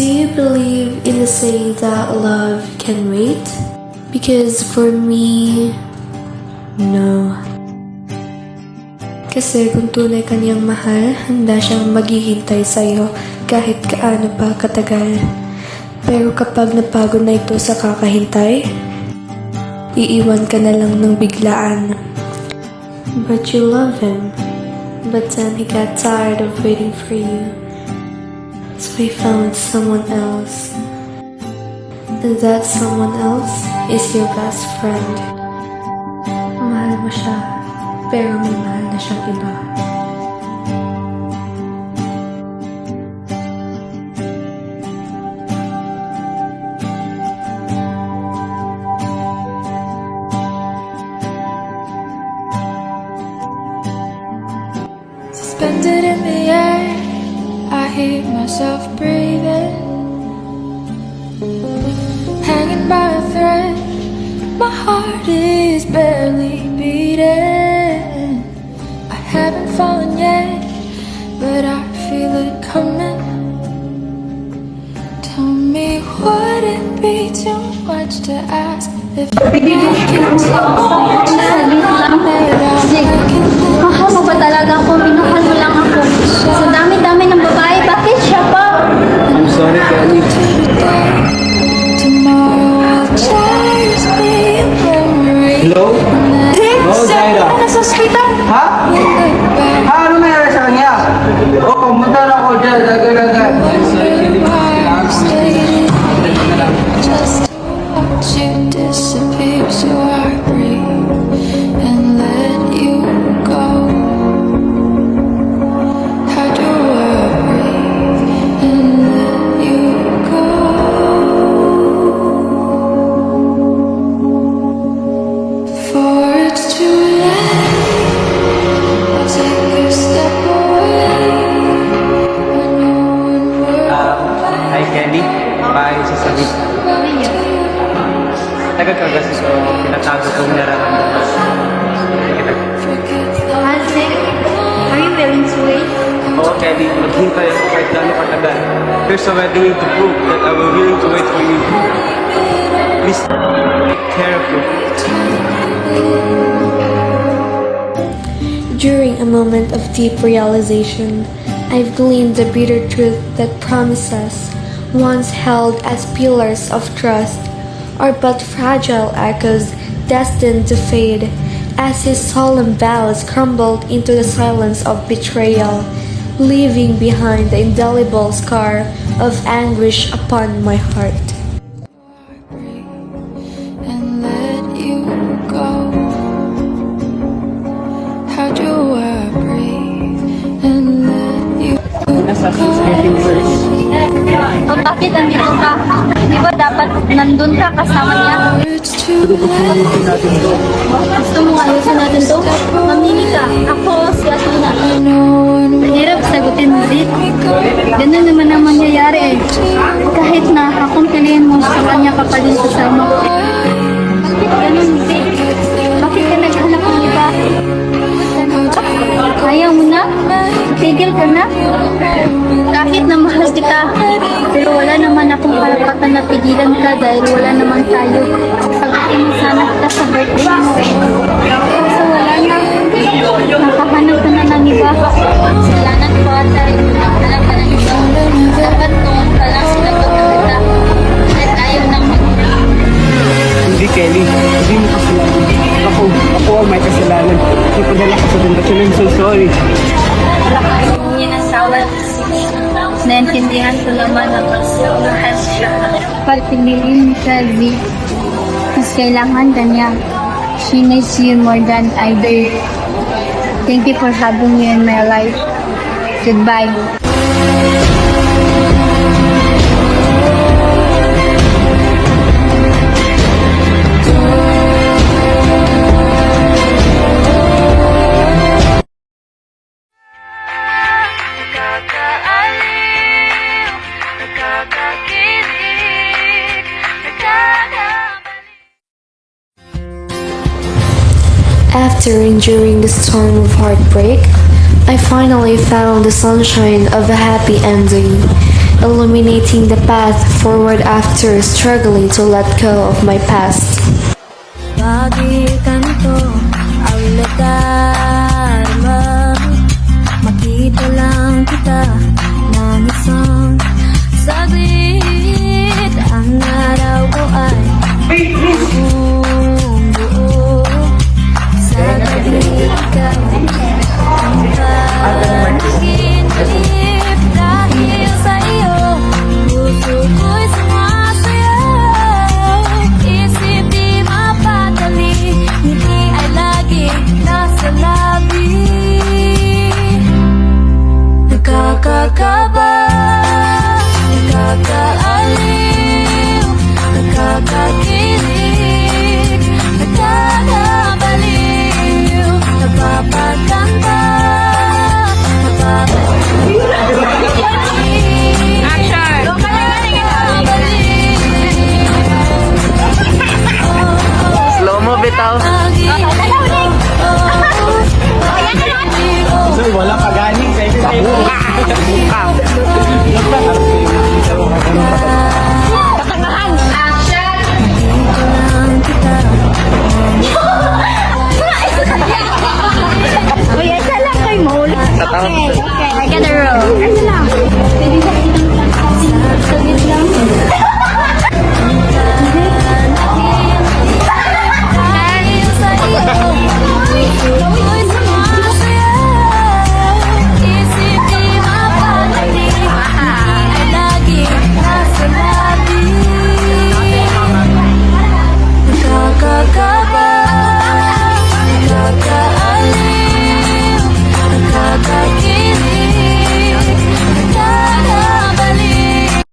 Do you believe in the saying that love can wait? Because for me, no. Kasi kung tunay ka niyang mahal, handa siyang maghihintay sa'yo kahit kaano pa katagal. Pero kapag napagod na ito sa kakahintay, iiwan ka na lang ng biglaan. But you love him. But then he got tired of waiting for you. So he found someone else. And that someone else is your best friend. Mahal mo siya, pero may mahal na siyang iba. Suspended in the air, I hear myself breathing, hanging by a thread. My heart is barely beating. I haven't fallen yet, but I feel it coming. Tell me, would it be too much to ask if I can Mahal mo ba talaga ako? Minahal mo lang ako. Sa dami-dami ng babae, bakit siya pa? I'm sorry, Kelly. Tomorrow will just be a memory. Hello? Oo, Zaira. Nasa ospital. Ha? Ha? Ano nangyari sa kanya? Oo, pumunta na ako dyan. Daga-daga. I'm sorry, Kelly. Just to watch you disappear, so I breathe and let you go. How do I breathe and let you go? Before it's too late, I'll take a step away. I know one word Hi, Kelly. Bye, sasabi. Nagkakagas ko, pinatago ko yung nararamdaman. forget the Hansi, are you willing to wait? Oo, Kelly. Maghintay ako kahit gano'ng katagal. Here's a wedding to prove that I will willing to wait for you. Please, take care of you. During a moment of deep realization, I've gleaned the bitter truth that promises, once held as pillars of trust, are but fragile echoes destined to fade, as his solemn vows crumbled into the silence of betrayal, leaving behind the indelible scar of anguish upon my heart. and let you go. How do I breathe and let you Nasa getting worse. O bakit nandito ka? Di ba dapat nandun ka kasama niya? It's too Ayusin natin to. Gusto mo ayusin natin to? Mamili ka. Ako si Atuna. know one Mahirap sagutin mo, Zit. Ganun naman ang mangyayari eh. Kahit na akong piliin mo sa kanya ka pa din kasama. Bakit ganun, Zit? Bakit ka naghanap ng iba? Ayaw mo na? Tigil ka na? Kahit na mahal kita, pero wala naman akong karapatan na pigilan ka dahil wala naman tayo. Pag-atin mo sana kita sa birthday mo. Kaso wala na. Nakahanap ka na ng iba. Kasalanan ko ata rin mo na wala ka ng iba. Dapat noon ka lang sinagot na kita. Kahit ayaw nang mag-break. Hindi, Kelly. Hindi mo kasalanan. Ako ang may kasalanan. Ipadala ka sa bundasyon. I'm so sorry. Wala ka rin asawa. Naintindihan ko naman na mahal siya. Pagpiliin siya, Z. Mas kailangan ka niya. She needs you more than I do. Thank you for having me in my life. Goodbye. After enduring the storm of heartbreak, I finally found the sunshine of a happy ending. illuminating the path forward after struggling to let go of my past. Bagikan ko ang latarma, makita lang kita ng isang saglit. Ang araw ko ay buong buo sa gabi ikaw ang panaginip. Dahil sa iyo puso ko'y sumasayaw, isip di mapadali, ngiti ay lagi nasa labi. Nakakakaba, nakakaaliw, nakakakilig, nakakabaliw, napapaganda, napapaganda. Slow mo, bitaw.